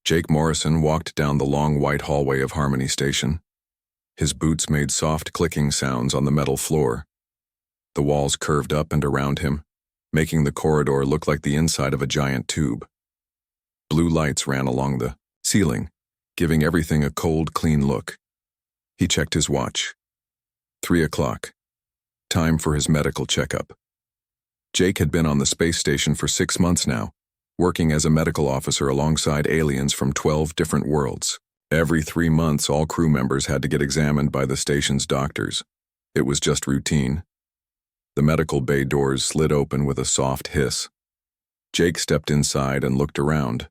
Jake Morrison walked down the long white hallway of Harmony Station. His boots made soft clicking sounds on the metal floor. The walls curved up and around him, making the corridor look like the inside of a giant tube. Blue lights ran along the ceiling, giving everything a cold, clean look. He checked his watch. 3 o'clock. Time for his medical checkup. Jake had been on the space station for 6 months now, working as a medical officer alongside aliens from 12 different worlds. Every 3 months, all crew members had to get examined by the station's doctors. It was just routine. The medical bay doors slid open with a soft hiss. Jake stepped inside and looked around.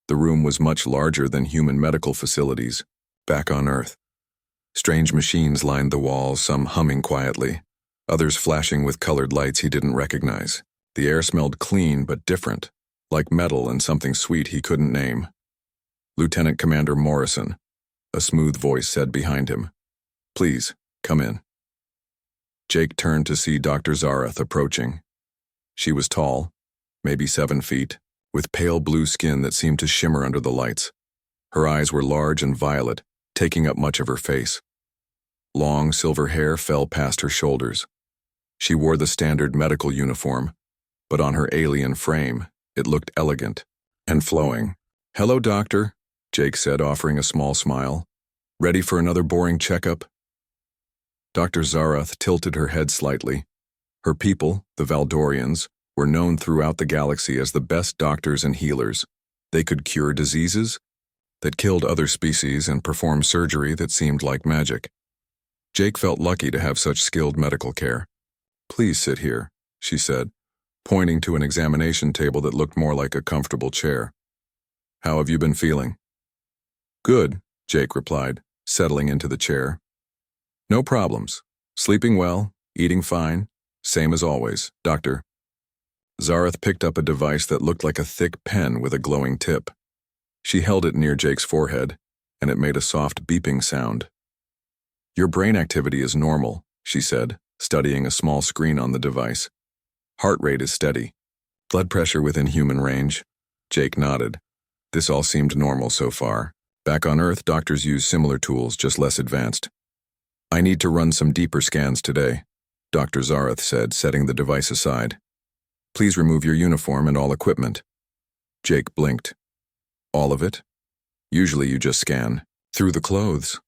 The room was much larger than human medical facilities, back on Earth. Strange machines lined the walls, some humming quietly, others flashing with colored lights he didn't recognize. The air smelled clean but different, like metal and something sweet he couldn't name. Lieutenant Commander Morrison, a smooth voice said behind him. "Please, come in." Jake turned to see Dr. Zarath approaching. She was tall, maybe 7 feet, with pale blue skin that seemed to shimmer under the lights. Her eyes were large and violet, taking up much of her face. Long silver hair fell past her shoulders. She wore the standard medical uniform, but on her alien frame, it looked elegant and flowing. "Hello, doctor," Jake said, offering a small smile. "Ready for another boring checkup?" Dr. Zarath tilted her head slightly. Her people, the Valdorians, were known throughout the galaxy as the best doctors and healers. They could cure diseases that killed other species and perform surgery that seemed like magic. Jake felt lucky to have such skilled medical care. "Please sit here," she said, pointing to an examination table that looked more like a comfortable chair. "How have you been feeling?" "Good," Jake replied, settling into the chair. "No problems. Sleeping well, eating fine, same as always, doctor." Zarath picked up a device that looked like a thick pen with a glowing tip. She held it near Jake's forehead, and it made a soft beeping sound. "Your brain activity is normal," she said, studying a small screen on the device. "Heart rate is steady. Blood pressure within human range." Jake nodded. This all seemed normal so far. Back on Earth, doctors use similar tools, just less advanced. "I need to run some deeper scans today," Dr. Zarath said, setting the device aside. "Please remove your uniform and all equipment." Jake blinked. "All of it? Usually you just scan through the clothes."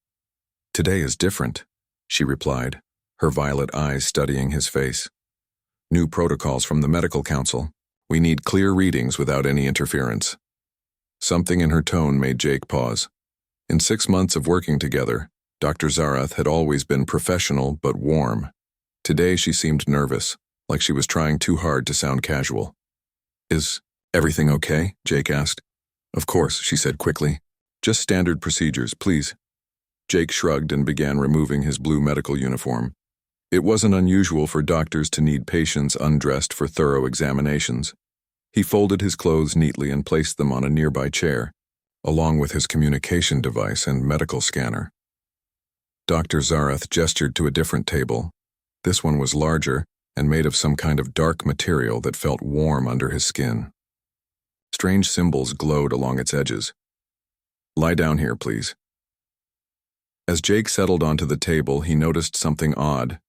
"Today is different," she replied, her violet eyes studying his face. "New protocols from the medical council. We need clear readings without any interference." Something in her tone made Jake pause. In 6 months of working together, Dr. Zarath had always been professional but warm. Today she seemed nervous, like she was trying too hard to sound casual. "Is everything okay?" Jake asked. "Of course," she said quickly. "Just standard procedures, please." Jake shrugged and began removing his blue medical uniform. It wasn't unusual for doctors to need patients undressed for thorough examinations. He folded his clothes neatly and placed them on a nearby chair, along with his communication device and medical scanner. Dr. Zarath gestured to a different table. This one was larger and made of some kind of dark material that felt warm under his skin. Strange symbols glowed along its edges. "Lie down here, please." As Jake settled onto the table, he noticed something odd.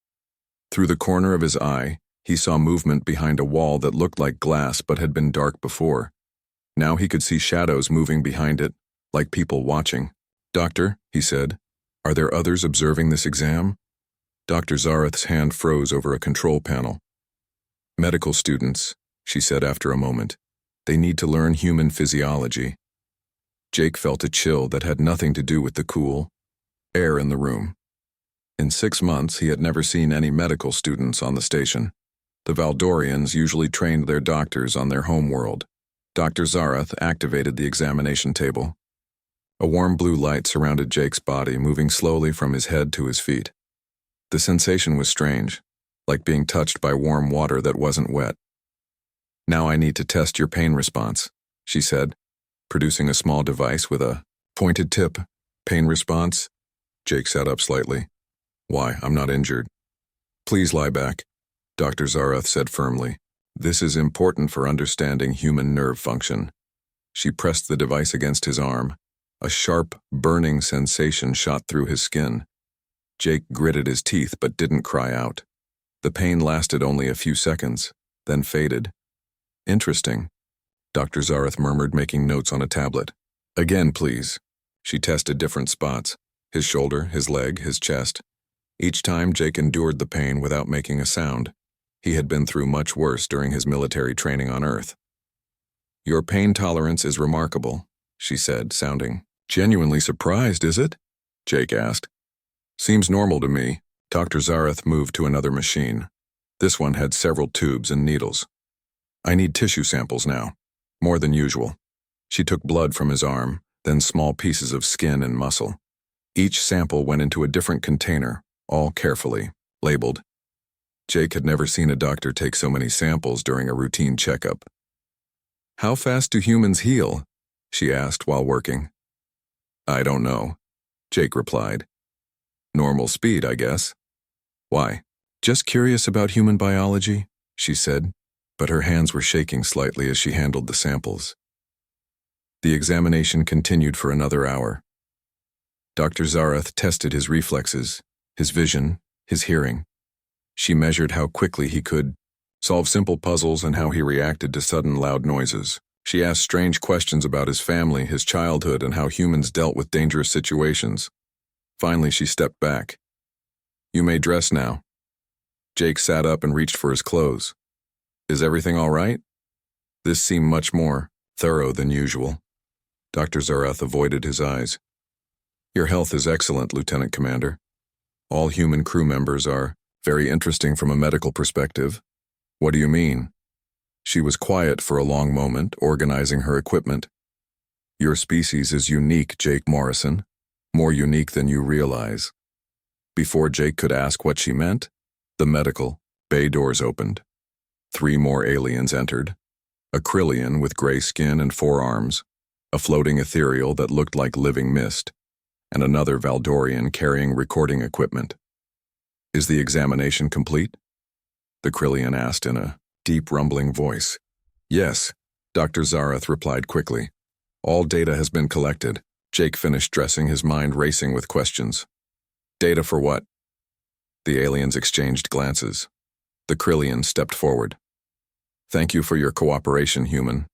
Through the corner of his eye, he saw movement behind a wall that looked like glass but had been dark before. Now he could see shadows moving behind it, like people watching. "Doctor," he said, "are there others observing this exam?" Dr. Zarath's hand froze over a control panel. "Medical students," she said after a moment. "They need to learn human physiology." Jake felt a chill that had nothing to do with the cool air in the room. In 6 months, he had never seen any medical students on the station. The Valdorians usually trained their doctors on their home world. Dr. Zarath activated the examination table. A warm blue light surrounded Jake's body, moving slowly from his head to his feet. The sensation was strange, like being touched by warm water that wasn't wet. "Now I need to test your pain response," she said, producing a small device with a pointed tip. "Pain response?" Jake sat up slightly. "Why, I'm not injured." "Please lie back," Dr. Zarath said firmly. "This is important for understanding human nerve function." She pressed the device against his arm. A sharp, burning sensation shot through his skin. Jake gritted his teeth but didn't cry out. The pain lasted only a few seconds, then faded. Interesting, Dr. Zareth murmured, making notes on a tablet. Again, please. She tested different spots, his shoulder, his leg, his chest. Each time Jake endured the pain without making a sound. He had been through much worse during his military training on Earth. Your pain tolerance is remarkable, she said, sounding genuinely surprised, is it? Jake asked. Seems normal to me. Dr. Zareth moved to another machine. This one had several tubes and needles. I need tissue samples now, more than usual. She took blood from his arm, then small pieces of skin and muscle. Each sample went into a different container, all carefully labeled. Jake had never seen a doctor take so many samples during a routine checkup. How fast do humans heal? She asked while working. I don't know, Jake replied. Normal speed, I guess. Why? Just curious about human biology, she said, but her hands were shaking slightly as she handled the samples. The examination continued for another hour. Dr. Zareth tested his reflexes, his vision, his hearing. She measured how quickly he could solve simple puzzles and how he reacted to sudden loud noises. She asked strange questions about his family, his childhood, and how humans dealt with dangerous situations. Finally, she stepped back. You may dress now. Jake sat up and reached for his clothes. Is everything all right? This seemed much more thorough than usual. Dr. Zareth avoided his eyes. Your health is excellent, Lieutenant Commander. All human crew members are very interesting from a medical perspective. What do you mean? She was quiet for a long moment, organizing her equipment. Your species is unique, Jake Morrison. More unique than you realize. Before Jake could ask what she meant, the medical bay doors opened. 3 more aliens entered. A Krillian with gray skin and 4 arms, a floating ethereal that looked like living mist, and another Valdorian carrying recording equipment. Is the examination complete? The Krillian asked in a deep rumbling voice. Yes, Dr. Zareth replied quickly. All data has been collected. Jake finished dressing, his mind racing with questions. Data for what? The aliens exchanged glances. The Krillian stepped forward. Thank you for your cooperation, human.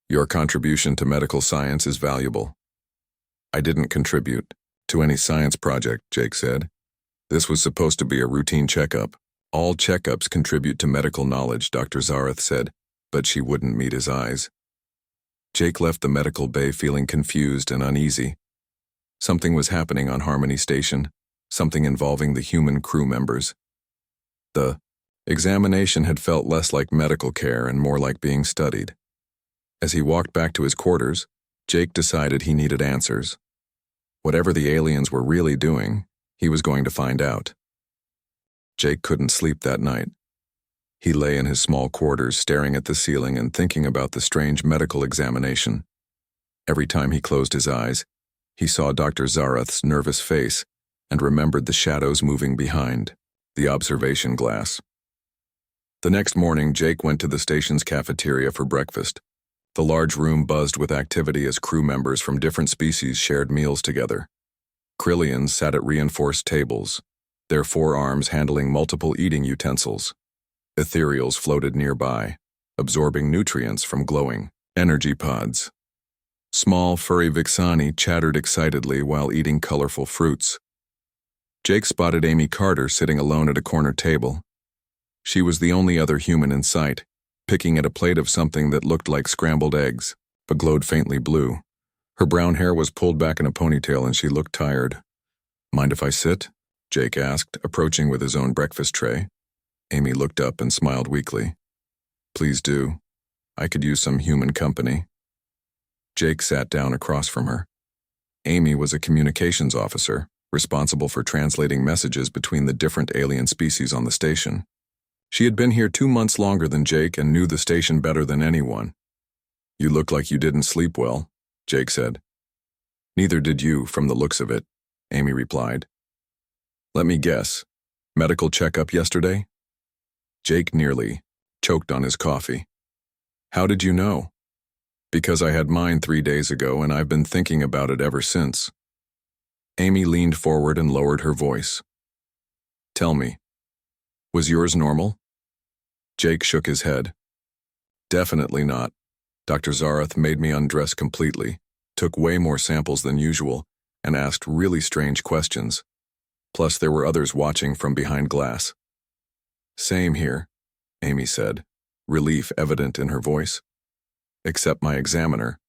Your contribution to medical science is valuable. I didn't contribute to any science project, Jake said. This was supposed to be a routine checkup. All checkups contribute to medical knowledge, Dr. Zareth said, but she wouldn't meet his eyes. Jake left the medical bay feeling confused and uneasy. Something was happening on Harmony Station, something involving the human crew members. The examination had felt less like medical care and more like being studied. As he walked back to his quarters, Jake decided he needed answers. Whatever the aliens were really doing, he was going to find out. Jake couldn't sleep that night. He lay in his small quarters staring at the ceiling and thinking about the strange medical examination. Every time he closed his eyes, he saw Dr. Zareth's nervous face and remembered the shadows moving behind the observation glass. The next morning, Jake went to the station's cafeteria for breakfast. The large room buzzed with activity as crew members from different species shared meals together. Krillians sat at reinforced tables, their 4 arms handling multiple eating utensils. Ethereals floated nearby, absorbing nutrients from glowing energy pods. Small, furry Vixani chattered excitedly while eating colorful fruits. Jake spotted Amy Carter sitting alone at a corner table. She was the only other human in sight, picking at a plate of something that looked like scrambled eggs, but glowed faintly blue. Her brown hair was pulled back in a ponytail and she looked tired. Mind if I sit? Jake asked, approaching with his own breakfast tray. Amy looked up and smiled weakly. Please do. I could use some human company. Jake sat down across from her. Amy was a communications officer, responsible for translating messages between the different alien species on the station. She had been here 2 months longer than Jake and knew the station better than anyone. You look like you didn't sleep well, Jake said. Neither did you, from the looks of it, Amy replied. Let me guess. Medical checkup yesterday? Jake nearly choked on his coffee. How did you know? Because I had mine 3 days ago and I've been thinking about it ever since. Amy leaned forward and lowered her voice. Tell me, was yours normal? Jake shook his head. Definitely not. Dr. Zarath made me undress completely, took way more samples than usual, and asked really strange questions. Plus, there were others watching from behind glass. Same here, Amy said, relief evident in her voice. Except my examiner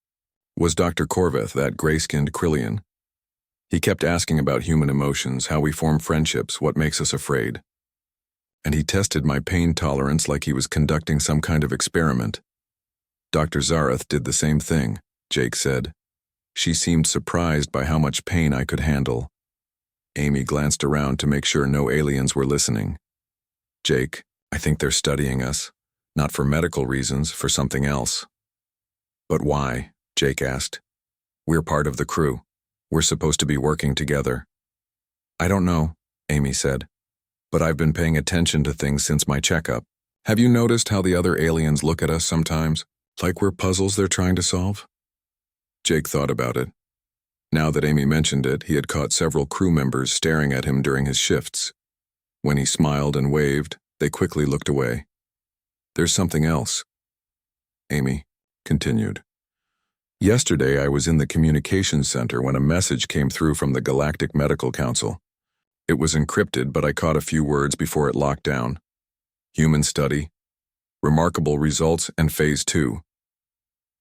was Dr. Corveth, that gray-skinned Krillian. He kept asking about human emotions, how we form friendships, what makes us afraid. And he tested my pain tolerance like he was conducting some kind of experiment. Dr. Zarath did the same thing, Jake said. She seemed surprised by how much pain I could handle. Amy glanced around to make sure no aliens were listening. Jake, I think they're studying us. Not for medical reasons, for something else. But why? Jake asked. We're part of the crew. We're supposed to be working together. I don't know, Amy said. But I've been paying attention to things since my checkup. Have you noticed how the other aliens look at us sometimes? Like we're puzzles they're trying to solve? Jake thought about it. Now that Amy mentioned it, he had caught several crew members staring at him during his shifts. When he smiled and waved, they quickly looked away. There's something else. Amy continued. Yesterday I was in the communications center when a message came through from the Galactic Medical Council. It was encrypted, but I caught a few words before it locked down. Human study, remarkable results, and Phase 2.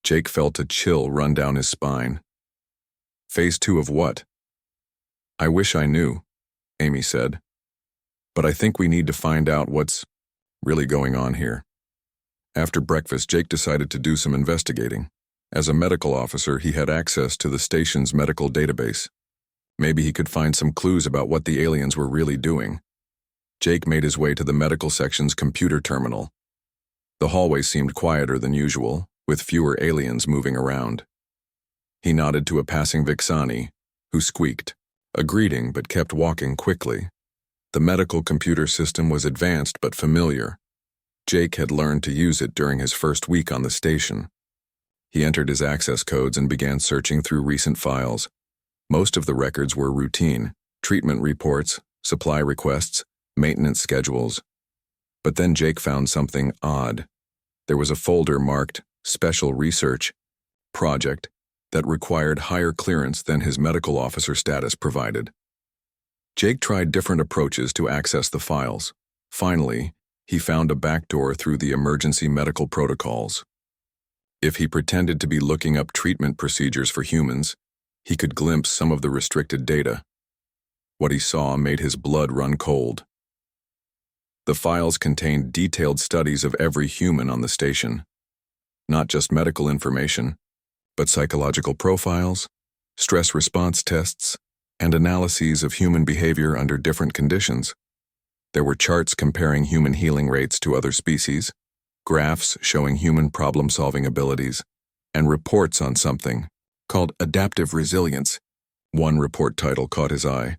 Jake felt a chill run down his spine. Phase 2 of what? I wish I knew, Amy said. But I think we need to find out what's really going on here. After breakfast, Jake decided to do some investigating. As a medical officer, he had access to the station's medical database. Maybe he could find some clues about what the aliens were really doing. Jake made his way to the medical section's computer terminal. The hallway seemed quieter than usual, with fewer aliens moving around. He nodded to a passing Vixani, who squeaked, a greeting but kept walking quickly. The medical computer system was advanced but familiar. Jake had learned to use it during his first week on the station. He entered his access codes and began searching through recent files. Most of the records were routine, treatment reports, supply requests, maintenance schedules. But then Jake found something odd. There was a folder marked Special Research Project that required higher clearance than his medical officer status provided. Jake tried different approaches to access the files. Finally, he found a backdoor through the emergency medical protocols. If he pretended to be looking up treatment procedures for humans, he could glimpse some of the restricted data. What he saw made his blood run cold. The files contained detailed studies of every human on the station. Not just medical information, but psychological profiles, stress response tests, and analyses of human behavior under different conditions. There were charts comparing human healing rates to other species, graphs showing human problem-solving abilities, and reports on something called adaptive resilience. One report title caught his eye: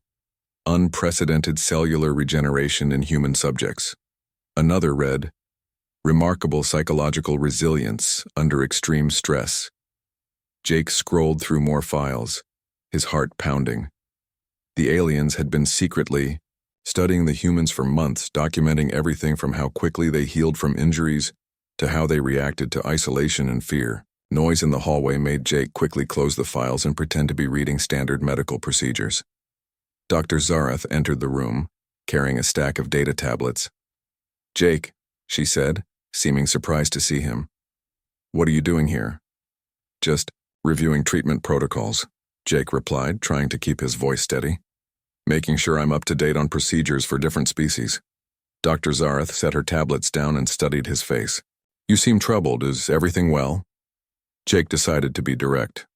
Unprecedented Cellular Regeneration in Human Subjects. Another read, Remarkable Psychological Resilience Under Extreme Stress. Jake scrolled through more files, his heart pounding. The aliens had been secretly studying the humans for months, documenting everything from how quickly they healed from injuries to how they reacted to isolation and fear. Noise in the hallway made Jake quickly close the files and pretend to be reading standard medical procedures. Dr. Zarath entered the room, carrying a stack of data tablets. Jake, she said, seeming surprised to see him. What are you doing here? Just reviewing treatment protocols, Jake replied, trying to keep his voice steady. Making sure I'm up to date on procedures for different species. Dr. Zarath set her tablets down and studied his face. You seem troubled. Is everything well? Jake decided to be direct.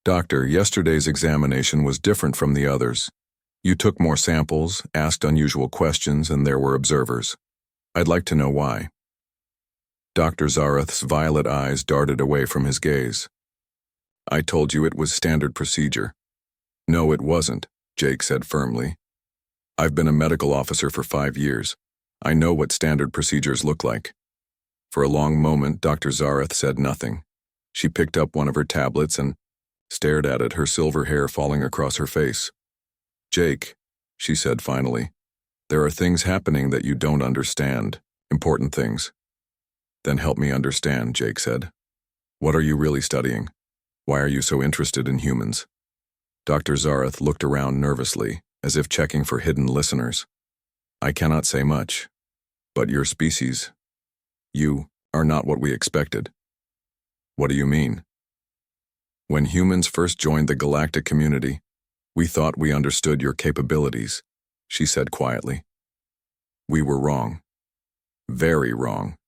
Doctor, yesterday's examination was different from the others. You took more samples, asked unusual questions, and there were observers. I'd like to know why. Dr. Zarath's violet eyes darted away from his gaze. I told you it was standard procedure. No, it wasn't, Jake said firmly. I've been a medical officer for 5 years. I know what standard procedures look like. For a long moment, Dr. Zarath said nothing. She picked up one of her tablets and stared at it, her silver hair falling across her face. "Jake," she said finally, "there are things happening that you don't understand. Important things." "Then help me understand," Jake said. "What are you really studying? Why are you so interested in humans?" Dr. Zarath looked around nervously, as if checking for hidden listeners. "I cannot say much, but your species, you, are not what we expected." "What do you mean?" "When humans first joined the galactic community, we thought we understood your capabilities," she said quietly. "We were wrong. Very wrong."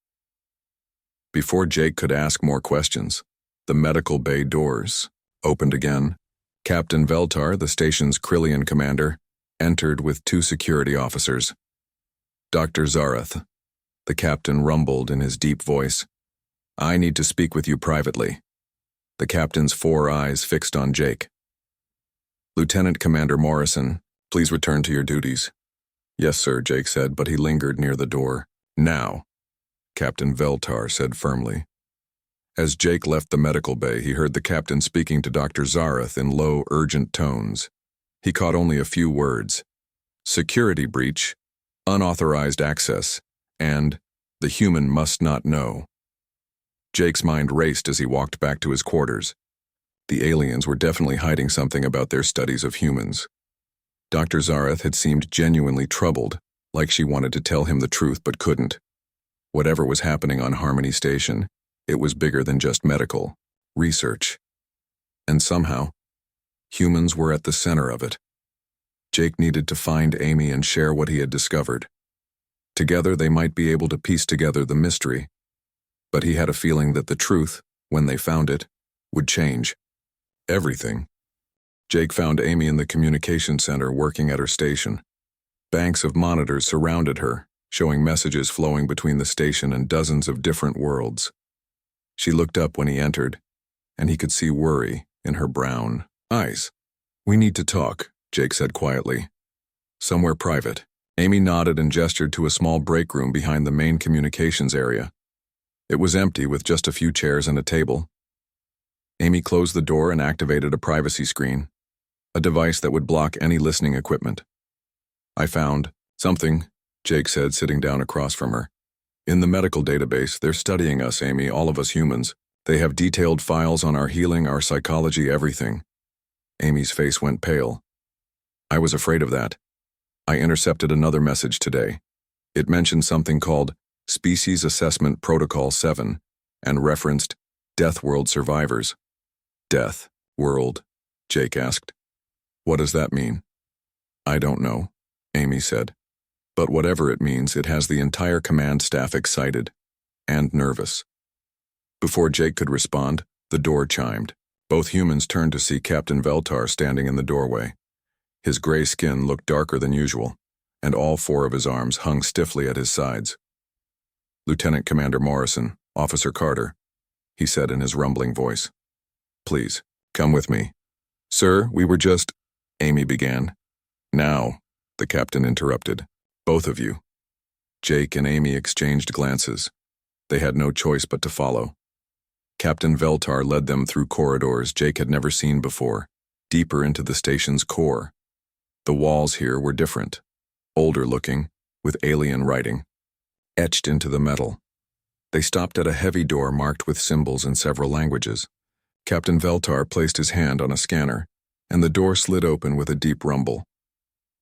Before Jake could ask more questions, the medical bay doors opened again. Captain Veltar, the station's Krillian commander, entered with 2 security officers. "Dr. Zarath," the captain rumbled in his deep voice, "I need to speak with you privately." The captain's 4 eyes fixed on Jake. "Lieutenant Commander Morrison, please return to your duties." "Yes, sir," Jake said, but he lingered near the door. "Now," Captain Veltar said firmly. As Jake left the medical bay, he heard the captain speaking to Dr. Zarath in low, urgent tones. He caught only a few words: security breach, unauthorized access, and the human must not know. Jake's mind raced as he walked back to his quarters. The aliens were definitely hiding something about their studies of humans. Dr. Zarath had seemed genuinely troubled, like she wanted to tell him the truth but couldn't. Whatever was happening on Harmony Station, it was bigger than just medical research. And somehow, humans were at the center of it. Jake needed to find Amy and share what he had discovered. Together they might be able to piece together the mystery, but he had a feeling that the truth, when they found it, would change everything. Jake found Amy in the communication center working at her station. Banks of monitors surrounded her, showing messages flowing between the station and dozens of different worlds. She looked up when he entered, and he could see worry in her brown eyes. "We need to talk," Jake said quietly. "Somewhere private." Amy nodded and gestured to a small break room behind the main communications area. It was empty with just a few chairs and a table. Amy closed the door and activated a privacy screen, a device that would block any listening equipment. "I found something," Jake said, sitting down across from her. "In the medical database, they're studying us, Amy, all of us humans. They have detailed files on our healing, our psychology, everything." Amy's face went pale. "I was afraid of that. I intercepted another message today. It mentioned something called Species Assessment Protocol 7 and referenced Death World survivors." "Death World?" Jake asked. "What does that mean?" "I don't know," Amy said. "But whatever it means, it has the entire command staff excited and nervous." Before Jake could respond, the door chimed. Both humans turned to see Captain Veltar standing in the doorway. His gray skin looked darker than usual, and all 4 of his arms hung stiffly at his sides. "Lieutenant Commander Morrison, Officer Carter," he said in his rumbling voice. "Please, come with me." "Sir, we were just—" Amy began. "Now," the captain interrupted. "Both of you." Jake and Amy exchanged glances. They had no choice but to follow. Captain Veltar led them through corridors Jake had never seen before, deeper into the station's core. The walls here were different, older-looking, with alien writing, etched into the metal. They stopped at a heavy door marked with symbols in several languages. Captain Veltar placed his hand on a scanner, and the door slid open with a deep rumble.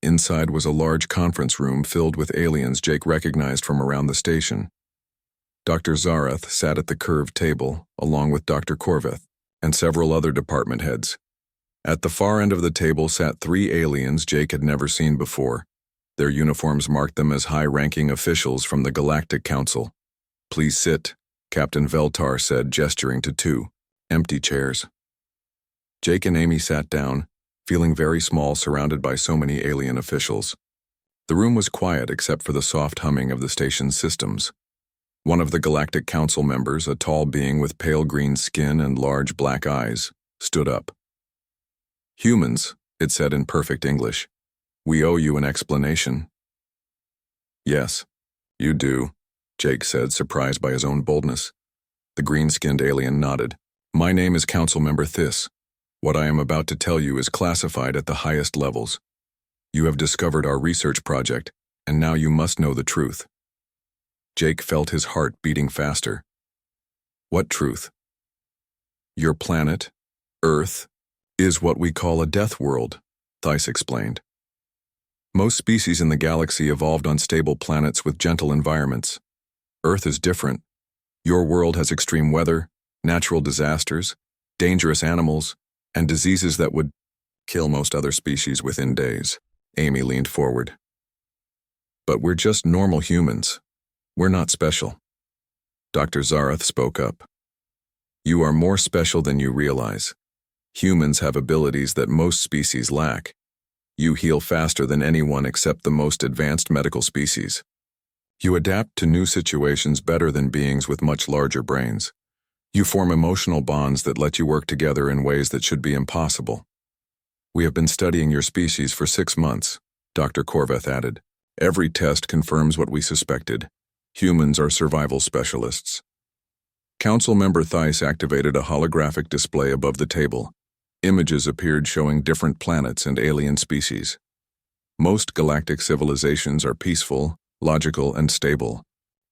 Inside was a large conference room filled with aliens Jake recognized from around the station. Dr. Zarath sat at the curved table, along with Dr. Korveth and several other department heads. At the far end of the table sat 3 aliens Jake had never seen before. Their uniforms marked them as high-ranking officials from the Galactic Council. "Please sit," Captain Veltar said, gesturing to 2 empty chairs. Jake and Amy sat down, feeling very small surrounded by so many alien officials. The room was quiet except for the soft humming of the station's systems. One of the Galactic Council members, a tall being with pale green skin and large black eyes, stood up. "Humans," it said in perfect English, "we owe you an explanation." "Yes, you do," Jake said, surprised by his own boldness. The green-skinned alien nodded. My name is Council Member Thys. What I am about to tell you is classified at the highest levels. You have discovered our research project, and now you must know the truth. Jake felt his heart beating faster. What truth? Your planet, Earth, is what we call a death world, Thys explained. Most species in the galaxy evolved on stable planets with gentle environments. Earth is different. Your world has extreme weather, natural disasters, dangerous animals, and diseases that would kill most other species within days. Amy leaned forward. But we're just normal humans. We're not special. Dr. Zarath spoke up. You are more special than you realize. Humans have abilities that most species lack. You heal faster than anyone except the most advanced medical species. You adapt to new situations better than beings with much larger brains. You form emotional bonds that let you work together in ways that should be impossible. We have been studying your species for 6 months, Dr. Corveth added. Every test confirms what we suspected. Humans are survival specialists. Council Member Thys activated a holographic display above the table. Images appeared showing different planets and alien species. Most galactic civilizations are peaceful, logical, and stable.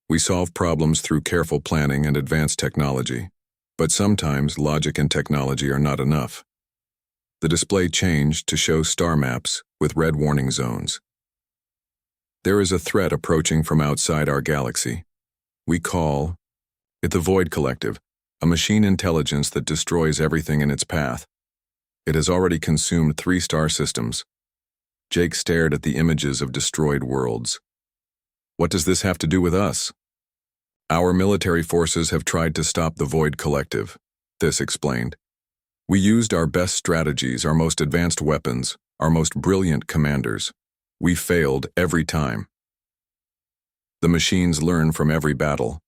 We solve problems through careful planning and advanced technology. But sometimes logic and technology are not enough. The display changed to show star maps with red warning zones. There is a threat approaching from outside our galaxy. We call it the Void Collective, a machine intelligence that destroys everything in its path. It has already consumed 3 star systems. Jake stared at the images of destroyed worlds. What does this have to do with us? Our military forces have tried to stop the Void Collective, Thys explained. We used our best strategies, our most advanced weapons, our most brilliant commanders. We failed every time. The machines learn from every battle,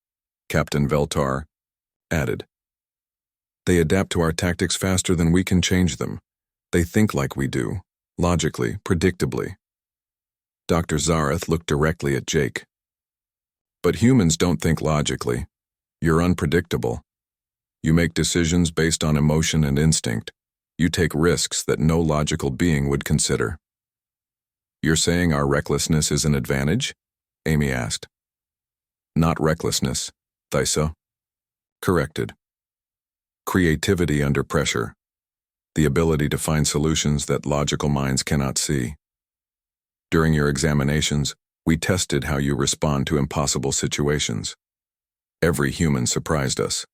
Captain Veltar added. They adapt to our tactics faster than we can change them. They think like we do, logically, predictably. Dr. Zarath looked directly at Jake. But humans don't think logically. You're unpredictable. You make decisions based on emotion and instinct. You take risks that no logical being would consider. You're saying our recklessness is an advantage? Amy asked. Not recklessness, Thysa corrected. Creativity under pressure. The ability to find solutions that logical minds cannot see. During your examinations, we tested how you respond to impossible situations. Every human surprised us.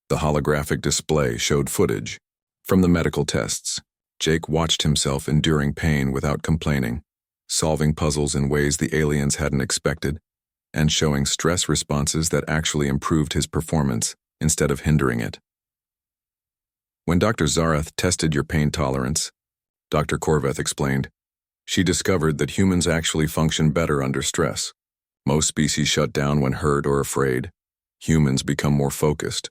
The holographic display showed footage from the medical tests. Jake watched himself enduring pain without complaining, solving puzzles in ways the aliens hadn't expected, and showing stress responses that actually improved his performance instead of hindering it. When Dr. Zarath tested your pain tolerance, Dr. Corveth explained, she discovered that humans actually function better under stress. Most species shut down when hurt or afraid. Humans become more focused.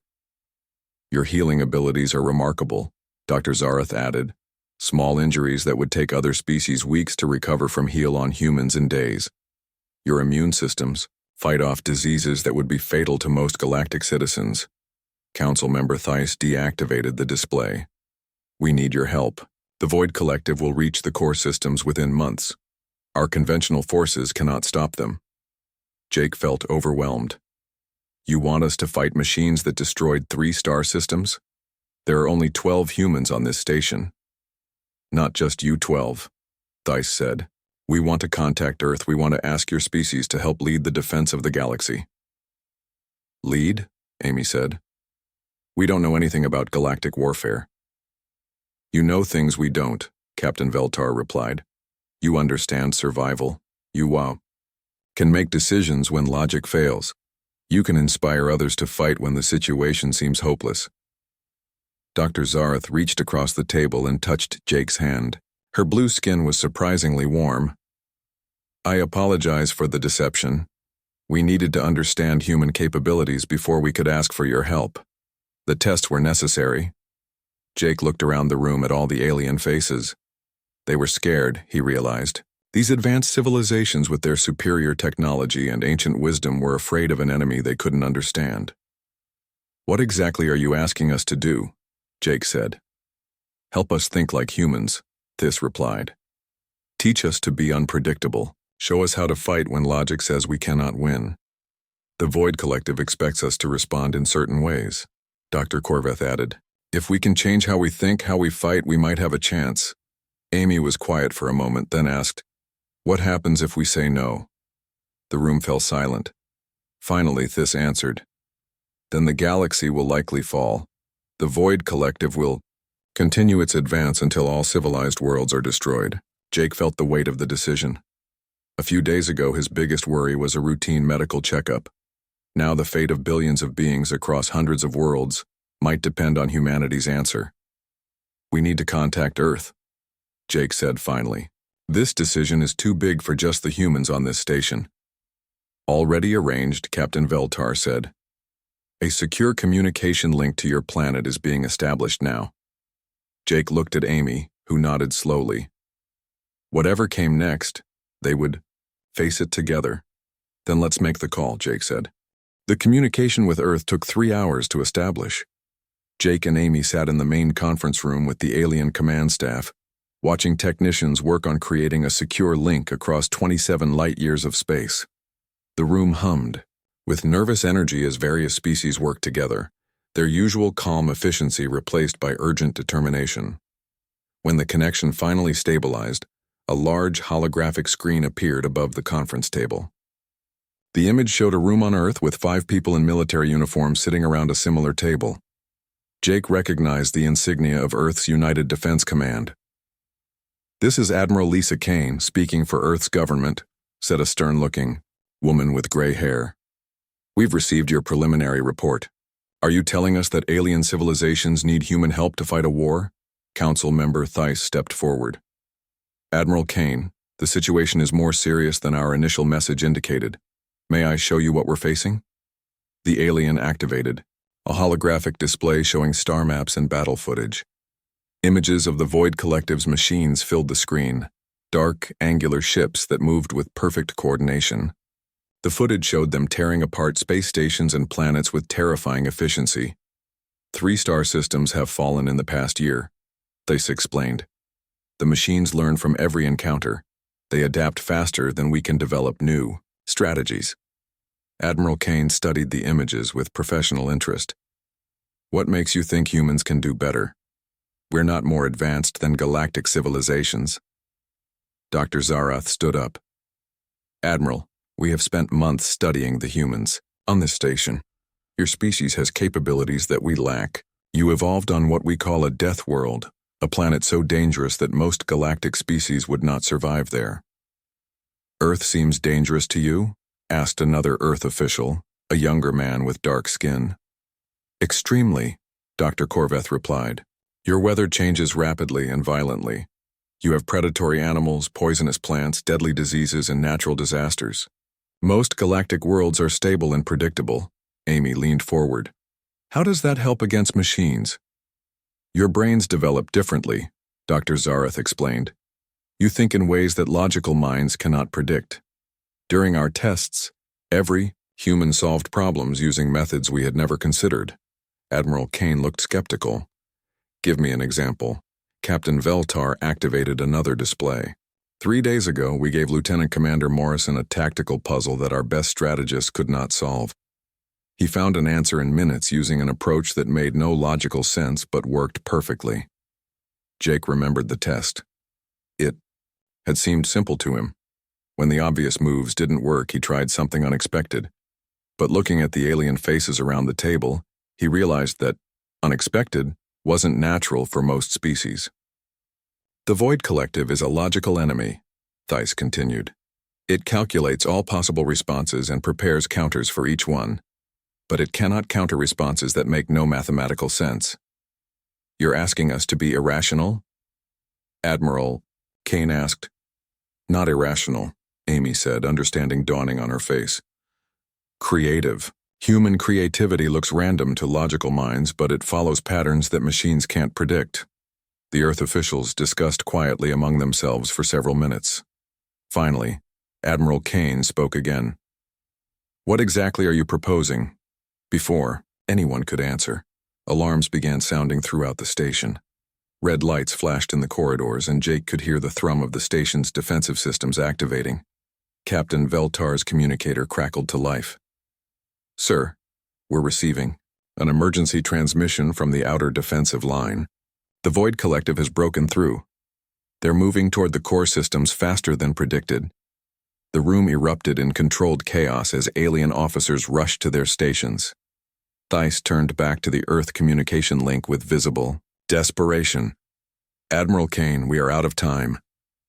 Your healing abilities are remarkable, Dr. Zarath added. Small injuries that would take other species weeks to recover from heal on humans in days. Your immune systems fight off diseases that would be fatal to most galactic citizens. Council Member Thys deactivated the display. We need your help. The Void Collective will reach the core systems within months. Our conventional forces cannot stop them. Jake felt overwhelmed. You want us to fight machines that destroyed 3 star systems? There are only 12 humans on this station. Not just you 12, Thys said. We want to contact Earth. We want to ask your species to help lead the defense of the galaxy. Lead? Amy said. We don't know anything about galactic warfare. You know things we don't, Captain Veltar replied. You understand survival. You can make decisions when logic fails. You can inspire others to fight when the situation seems hopeless. Dr. Zarath reached across the table and touched Jake's hand. Her blue skin was surprisingly warm. I apologize for the deception. We needed to understand human capabilities before we could ask for your help. The tests were necessary. Jake looked around the room at all the alien faces. They were scared, he realized. These advanced civilizations with their superior technology and ancient wisdom were afraid of an enemy they couldn't understand. What exactly are you asking us to do? Jake said. Help us think like humans, Thys replied. Teach us to be unpredictable. Show us how to fight when logic says we cannot win. The Void Collective expects us to respond in certain ways, Dr. Corveth added. If we can change how we think, how we fight, we might have a chance. Amy was quiet for a moment, then asked, What happens if we say no? The room fell silent. Finally, Thys answered, Then the galaxy will likely fall. The Void Collective will continue its advance until all civilized worlds are destroyed. Jake felt the weight of the decision. A few days ago, his biggest worry was a routine medical checkup. Now the fate of billions of beings across hundreds of worlds might depend on humanity's answer. We need to contact Earth, Jake said finally. This decision is too big for just the humans on this station. Already arranged, Captain Veltar said. A secure communication link to your planet is being established now. Jake looked at Amy, who nodded slowly. Whatever came next, they would face it together. Then let's make the call, Jake said. The communication with Earth took 3 hours to establish. Jake and Amy sat in the main conference room with the alien command staff, watching technicians work on creating a secure link across 27 light-years of space. The room hummed, with nervous energy as various species worked together, their usual calm efficiency replaced by urgent determination. When the connection finally stabilized, a large holographic screen appeared above the conference table. The image showed a room on Earth with 5 people in military uniforms sitting around a similar table. Jake recognized the insignia of Earth's United Defense Command. This is Admiral Lisa Kane, speaking for Earth's government, said a stern-looking woman with gray hair. We've received your preliminary report. Are you telling us that alien civilizations need human help to fight a war? Council member Thys stepped forward. Admiral Kane, the situation is more serious than our initial message indicated. May I show you what we're facing? The alien activated, a holographic display showing star maps and battle footage. Images of the Void Collective's machines filled the screen, dark, angular ships that moved with perfect coordination. The footage showed them tearing apart space stations and planets with terrifying efficiency. 3 star systems have fallen in the past year, Thys explained. The machines learn from every encounter. They adapt faster than we can develop new strategies. Admiral Kane studied the images with professional interest. What makes you think humans can do better? We're not more advanced than galactic civilizations. Dr. Zarath stood up. Admiral, we have spent months studying the humans on this station. Your species has capabilities that we lack. You evolved on what we call a death world, a planet so dangerous that most galactic species would not survive there. Earth seems dangerous to you? Asked another Earth official, a younger man with dark skin. Extremely, Dr. Corveth replied. Your weather changes rapidly and violently. You have predatory animals, poisonous plants, deadly diseases, and natural disasters. Most galactic worlds are stable and predictable. Amy leaned forward. How does that help against machines? Your brains develop differently, Dr. Zarath explained. You think in ways that logical minds cannot predict. During our tests, every human solved problems using methods we had never considered. Admiral Kane looked skeptical. Give me an example. Captain Veltar activated another display. 3 days ago, we gave Lieutenant Commander Morrison a tactical puzzle that our best strategists could not solve. He found an answer in minutes using an approach that made no logical sense but worked perfectly. Jake remembered the test. It had seemed simple to him. When the obvious moves didn't work, he tried something unexpected. But looking at the alien faces around the table, he realized that unexpected wasn't natural for most species. The Void Collective is a logical enemy, Thys continued. It calculates all possible responses and prepares counters for each one, but it cannot counter responses that make no mathematical sense. You're asking us to be irrational? Admiral Kane asked. Not irrational, Amy said, understanding dawning on her face. Creative. Human creativity looks random to logical minds, but it follows patterns that machines can't predict. The Earth officials discussed quietly among themselves for several minutes. Finally, Admiral Kane spoke again. What exactly are you proposing? Before, anyone could answer. Alarms began sounding throughout the station. Red lights flashed in the corridors, and Jake could hear the thrum of the station's defensive systems activating. Captain Veltar's communicator crackled to life. "Sir, we're receiving an emergency transmission from the outer defensive line. The Void Collective has broken through. They're moving toward the core systems faster than predicted." The room erupted in controlled chaos as alien officers rushed to their stations. Theiss turned back to the Earth communication link with visible desperation. "Admiral Kane, we are out of time.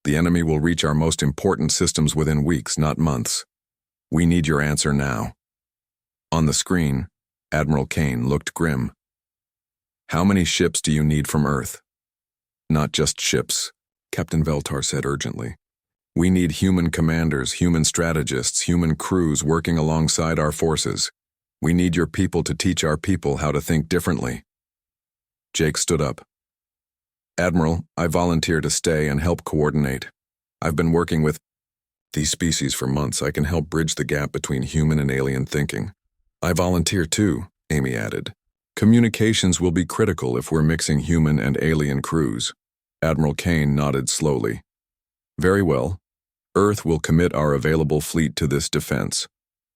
The enemy will reach our most important systems within weeks, not months. We need your answer now." On the screen, Admiral Kane looked grim. "How many ships do you need from Earth?" "Not just ships," Captain Veltar said urgently. "We need human commanders, human strategists, human crews working alongside our forces. We need your people to teach our people how to think differently." Jake stood up. "Admiral, I volunteer to stay and help coordinate. I've been working with these species for months. I can help bridge the gap between human and alien thinking." "I volunteer too," Amy added. "Communications will be critical if we're mixing human and alien crews." Admiral Kane nodded slowly. "Very well. Earth will commit our available fleet to this defense,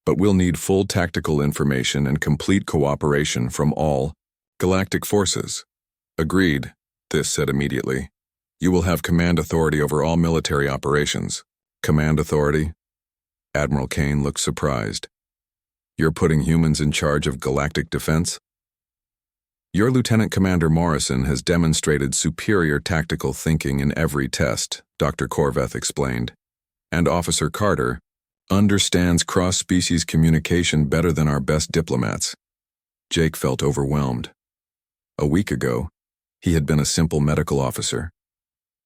but we'll need full tactical information and complete cooperation from all galactic forces." "Agreed," This said immediately. "You will have command authority over all military operations." "Command authority?" Admiral Kane looked surprised. "You're putting humans in charge of galactic defense?" "Your Lieutenant Commander Morrison has demonstrated superior tactical thinking in every test," Dr. Korveth explained. "And Officer Carter understands cross-species communication better than our best diplomats." Jake felt overwhelmed. A week ago, he had been a simple medical officer.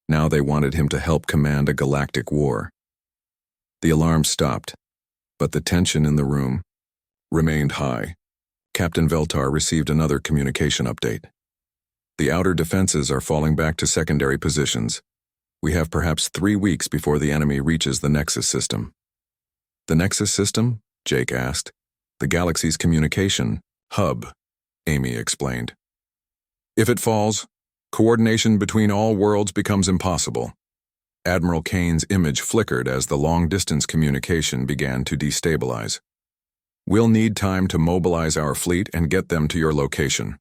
Now they wanted him to help command a galactic war. The alarm stopped, but the tension in the room remained high. Captain Veltar received another communication update. "The outer defenses are falling back to secondary positions. We have perhaps 3 weeks before the enemy reaches the Nexus system." "The Nexus system?" Jake asked. "The galaxy's communication hub," Amy explained. "If it falls, coordination between all worlds becomes impossible." Admiral Kane's image flickered as the long-distance communication began to destabilize. "We'll need time to mobilize our fleet and get them to your location."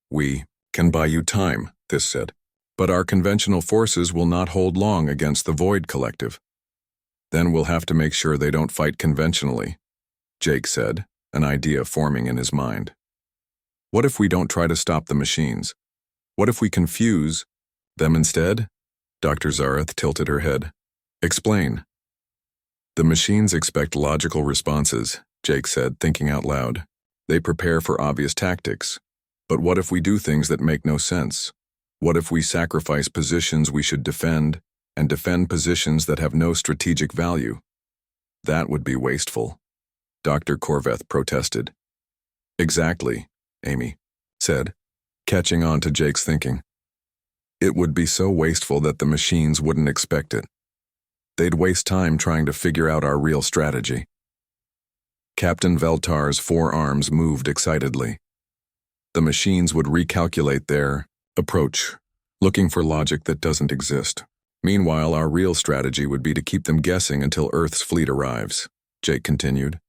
"We can buy you time," this said, "but our conventional forces will not hold long against the Void Collective." "Then we'll have to make sure they don't fight conventionally," Jake said, an idea forming in his mind. "What if we don't try to stop the machines? What if we confuse them instead?" Dr. Zareth tilted her head. "Explain." "The machines expect logical responses," Jake said, thinking out loud. "They prepare for obvious tactics. But what if we do things that make no sense? What if we sacrifice positions we should defend and defend positions that have no strategic value?" "That would be wasteful," Dr. Korveth protested. "Exactly," Amy said, catching on to Jake's thinking. "It would be so wasteful that the machines wouldn't expect it. They'd waste time trying to figure out our real strategy." Captain Veltar's forearms moved excitedly. "The machines would recalculate their approach, looking for logic that doesn't exist. Meanwhile, our real strategy would be to keep them guessing until Earth's fleet arrives," Jake continued.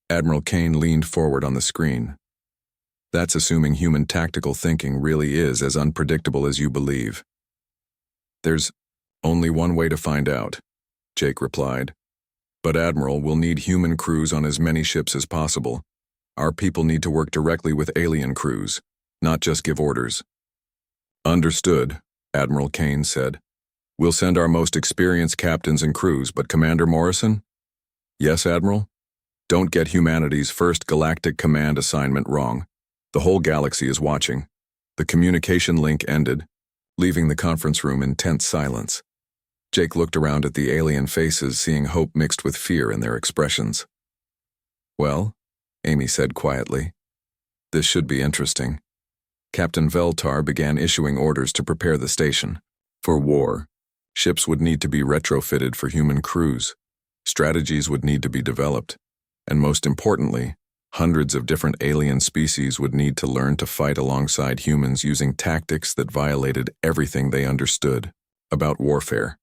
Admiral Kane leaned forward on the screen. "That's assuming human tactical thinking really is as unpredictable as you believe." "There's only one way to find out," Jake replied. "But Admiral, we'll need human crews on as many ships as possible. Our people need to work directly with alien crews, not just give orders." "Understood," Admiral Kane said. "We'll send our most experienced captains and crews, but Commander Morrison?" "Yes, Admiral? Don't get humanity's first galactic command assignment wrong. The whole galaxy is watching." The communication link ended, leaving the conference room in tense silence. Jake looked around at the alien faces, seeing hope mixed with fear in their expressions. "Well," Amy said quietly, "this should be interesting." Captain Veltar began issuing orders to prepare the station. For war, ships would need to be retrofitted for human crews, strategies would need to be developed, and most importantly, Hundreds of different alien species would need to learn to fight alongside humans using tactics that violated everything they understood about warfare.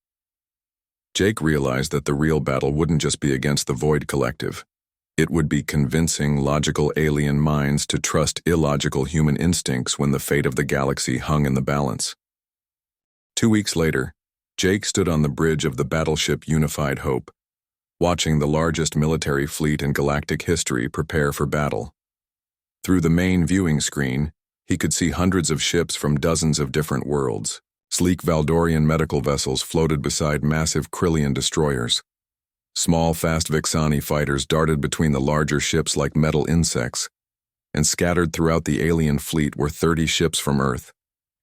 Jake realized that the real battle wouldn't just be against the Void Collective. It would be convincing logical alien minds to trust illogical human instincts when the fate of the galaxy hung in the balance. 2 weeks later, Jake stood on the bridge of the battleship Unified Hope, watching the largest military fleet in galactic history prepare for battle. Through the main viewing screen, he could see hundreds of ships from dozens of different worlds. Sleek Valdorian medical vessels floated beside massive Krillian destroyers. Small, fast Vixani fighters darted between the larger ships like metal insects, and scattered throughout the alien fleet were 30 ships from Earth,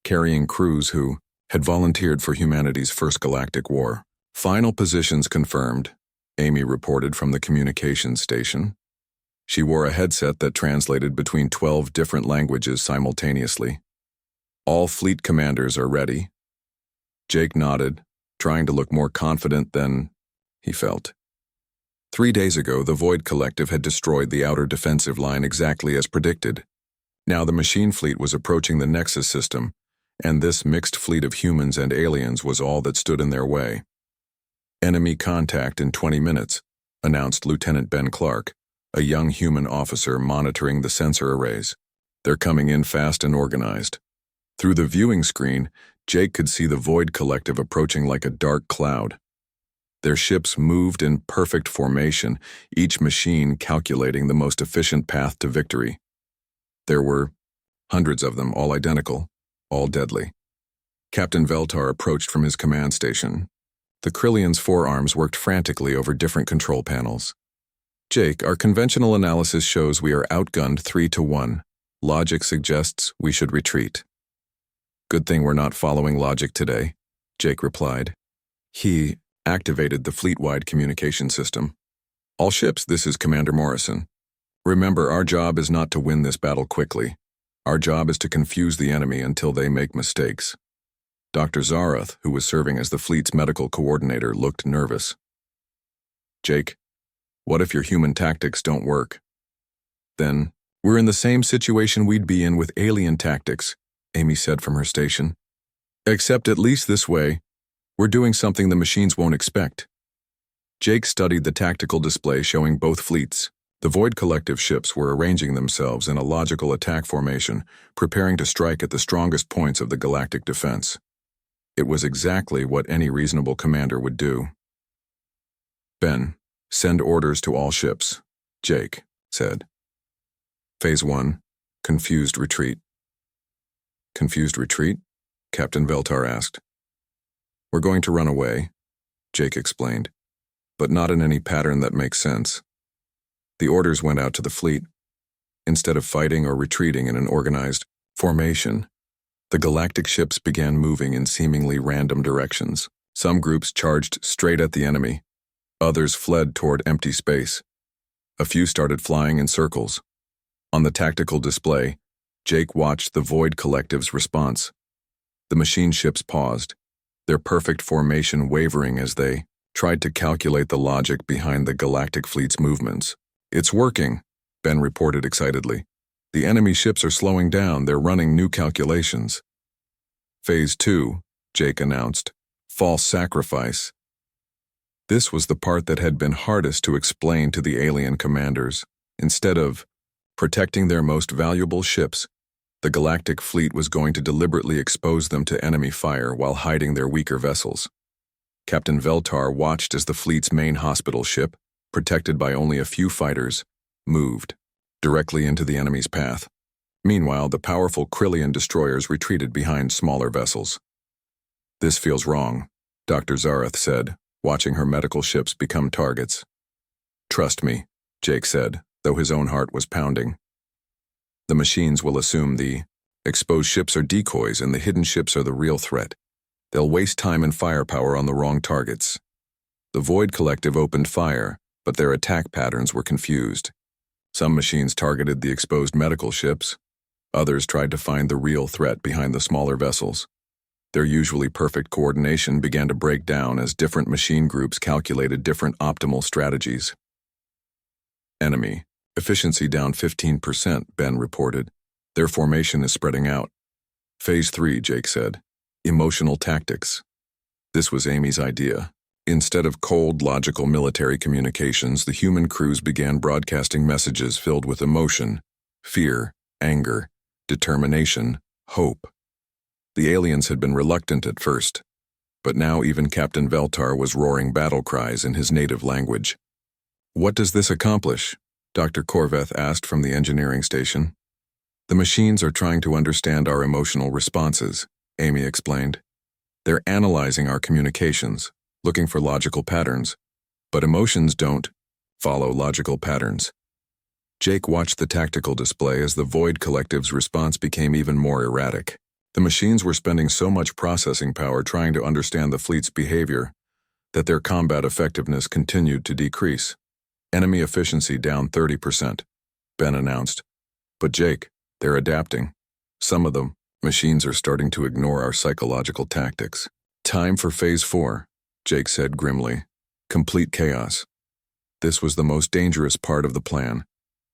carrying crews who had volunteered for humanity's first galactic war. Final positions confirmed, Amy reported from the communications station. She wore a headset that translated between 12 different languages simultaneously. All fleet commanders are ready. Jake nodded, trying to look more confident than he felt. 3 days ago, the Void Collective had destroyed the outer defensive line exactly as predicted. Now the machine fleet was approaching the Nexus system, and this mixed fleet of humans and aliens was all that stood in their way. Enemy contact in 20 minutes, announced Lieutenant Ben Clark, a young human officer monitoring the sensor arrays. They're coming in fast and organized. Through the viewing screen, Jake could see the Void Collective approaching like a dark cloud. Their ships moved in perfect formation, each machine calculating the most efficient path to victory. There were hundreds of them, all identical, all deadly. Captain Veltar approached from his command station. The Krillian's forearms worked frantically over different control panels. Jake, our conventional analysis shows we are outgunned 3-1. Logic suggests we should retreat. Good thing we're not following logic today, Jake replied. He activated the fleet-wide communication system. All ships, this is Commander Morrison. Remember, our job is not to win this battle quickly. Our job is to confuse the enemy until they make mistakes. Dr. Zarath, who was serving as the fleet's medical coordinator, looked nervous. Jake, what if your human tactics don't work? Then, we're in the same situation we'd be in with alien tactics, Amy said from her station. Except at least this way, we're doing something the machines won't expect. Jake studied the tactical display showing both fleets. The Void Collective ships were arranging themselves in a logical attack formation, preparing to strike at the strongest points of the galactic defense. It was exactly what any reasonable commander would do. Ben, send orders to all ships, Jake said. Phase 1, confused retreat. Confused retreat? Captain Veltar asked. We're going to run away, Jake explained, but not in any pattern that makes sense. The orders went out to the fleet. Instead of fighting or retreating in an organized formation, the galactic ships began moving in seemingly random directions. Some groups charged straight at the enemy. Others fled toward empty space. A few started flying in circles. On the tactical display, Jake watched the Void Collective's response. The machine ships paused, their perfect formation wavering as they tried to calculate the logic behind the galactic fleet's movements. It's working, Ben reported excitedly. The enemy ships are slowing down, they're running new calculations. Phase 2, Jake announced. False sacrifice. This was the part that had been hardest to explain to the alien commanders. Instead of protecting their most valuable ships, the galactic fleet was going to deliberately expose them to enemy fire while hiding their weaker vessels. Captain Veltar watched as the fleet's main hospital ship, protected by only a few fighters, moved directly into the enemy's path. Meanwhile, the powerful Krillian destroyers retreated behind smaller vessels. This feels wrong, Dr. Zarath said, watching her medical ships become targets. Trust me, Jake said, though his own heart was pounding. The machines will assume the exposed ships are decoys and the hidden ships are the real threat. They'll waste time and firepower on the wrong targets. The Void Collective opened fire, but their attack patterns were confused. Some machines targeted the exposed medical ships. Others tried to find the real threat behind the smaller vessels. Their usually perfect coordination began to break down as different machine groups calculated different optimal strategies. Enemy, Efficiency down 15%, Ben reported. Their formation is spreading out. Phase 3, Jake said. Emotional tactics. This was Amy's idea. Instead of cold, logical military communications, the human crews began broadcasting messages filled with emotion, fear, anger, determination, hope. The aliens had been reluctant at first, but now even Captain Veltar was roaring battle cries in his native language. What does this accomplish? Dr. Korveth asked from the engineering station. The machines are trying to understand our emotional responses, Amy explained. They're analyzing our communications, looking for logical patterns, but emotions don't follow logical patterns. Jake watched the tactical display as the Void Collective's response became even more erratic. The machines were spending so much processing power trying to understand the fleet's behavior that their combat effectiveness continued to decrease. Enemy efficiency down 30%, Ben announced. But Jake, they're adapting. Some of the machines are starting to ignore our psychological tactics. Time for Phase 4, Jake said grimly. Complete chaos. This was the most dangerous part of the plan.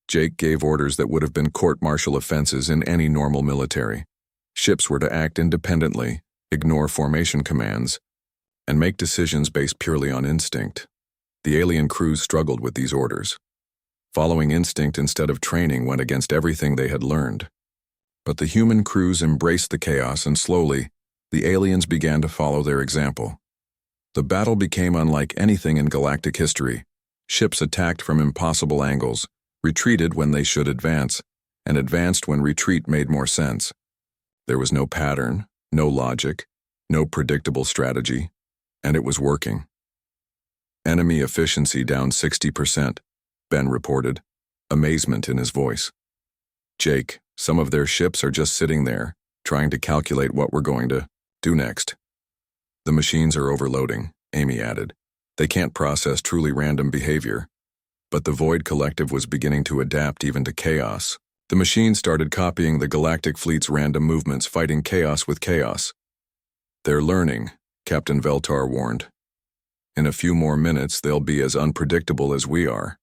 Jake gave orders that would have been court-martial offenses in any normal military. Ships were to act independently, ignore formation commands, and make decisions based purely on instinct. The alien crews struggled with these orders. Following instinct instead of training went against everything they had learned. But the human crews embraced the chaos, and slowly, the aliens began to follow their example. The battle became unlike anything in galactic history. Ships attacked from impossible angles, retreated when they should advance, and advanced when retreat made more sense. There was no pattern, no logic, no predictable strategy, and it was working. Enemy efficiency down 60%, Ben reported, amazement in his voice. Jake, some of their ships are just sitting there, trying to calculate what we're going to do next. The machines are overloading, Amy added. They can't process truly random behavior. But the Void Collective was beginning to adapt even to chaos. The machines started copying the galactic fleet's random movements, fighting chaos with chaos. They're learning, Captain Veltar warned. In a few more minutes, they'll be as unpredictable as we are.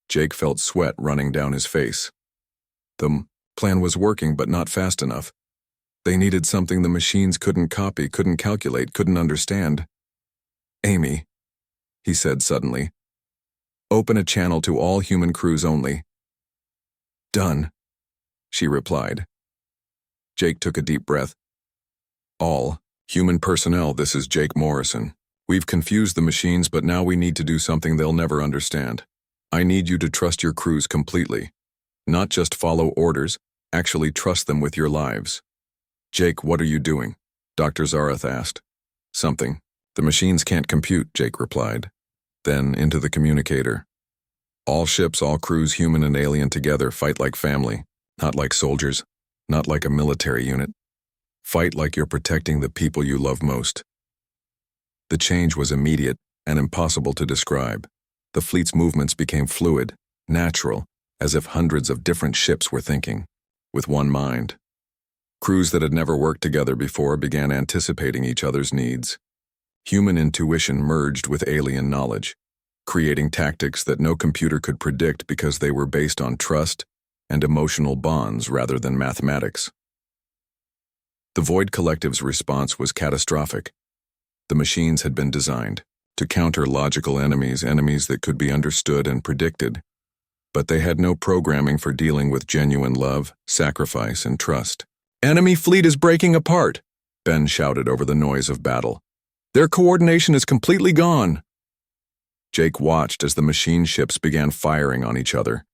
Jake felt sweat running down his face. The plan was working, but not fast enough. They needed something the machines couldn't copy, couldn't calculate, couldn't understand. Amy, he said suddenly, open a channel to all human crews only. Done, she replied. Jake took a deep breath. All human personnel, this is Jake Morrison. We've confused the machines, but now we need to do something they'll never understand. I need you to trust your crews completely. Not just follow orders, actually trust them with your lives. Jake, what are you doing? Dr. Zarath asked. Something. The machines can't compute, Jake replied. Then into the communicator. All ships, all crews, human and alien together, fight like family, not like soldiers, not like a military unit. Fight like you're protecting the people you love most. The change was immediate and impossible to describe. The fleet's movements became fluid, natural, as if hundreds of different ships were thinking, with one mind. Crews that had never worked together before began anticipating each other's needs. Human intuition merged with alien knowledge, creating tactics that no computer could predict because they were based on trust and emotional bonds rather than mathematics. The Void Collective's response was catastrophic. The machines had been designed to counter logical enemies that could be understood and predicted, but they had no programming for dealing with genuine love, sacrifice, and trust. Enemy fleet is breaking apart, Ben shouted over the noise of battle. Their coordination is completely gone. Jake watched as the machine ships began firing on each other,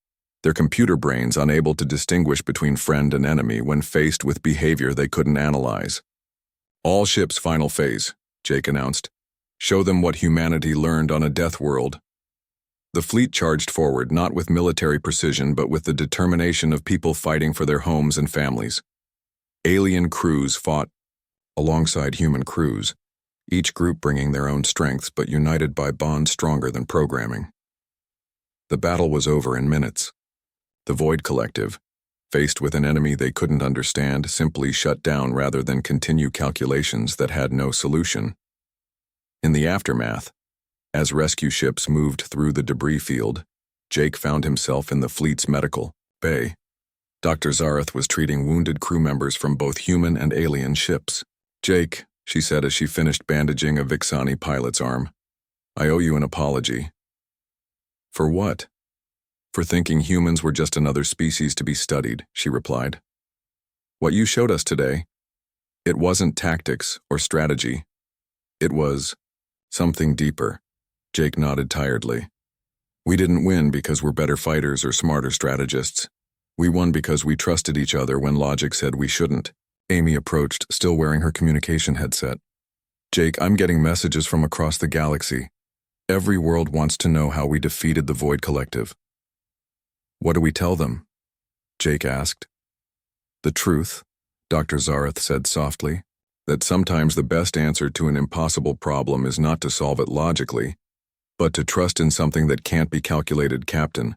their computer brains unable to distinguish between friend and enemy when faced with behavior they couldn't analyze. All ships final phase, Jake announced. Show them what humanity learned on a death world. The fleet charged forward, not with military precision, but with the determination of people fighting for their homes and families. Alien crews fought alongside human crews, each group bringing their own strengths but united by bonds stronger than programming. The battle was over in minutes. The Void Collective, faced with an enemy they couldn't understand, simply shut down rather than continue calculations that had no solution. In the aftermath, as rescue ships moved through the debris field, Jake found himself in the fleet's medical bay. Dr. Zareth was treating wounded crew members from both human and alien ships. "Jake," she said as she finished bandaging a Vixani pilot's arm, "I owe you an apology." "For what?" "For thinking humans were just another species to be studied," she replied. "What you showed us today, it wasn't tactics or strategy. It was something deeper." Jake nodded tiredly. "We didn't win because we're better fighters or smarter strategists. We won because we trusted each other when logic said we shouldn't." Amy approached, still wearing her communication headset. "Jake, I'm getting messages from across the galaxy. Every world wants to know how we defeated the Void Collective." "What do we tell them?" Jake asked. "The truth," Dr. Zareth said softly, "that sometimes the best answer to an impossible problem is not to solve it logically, but to trust in something that can't be calculated, Captain.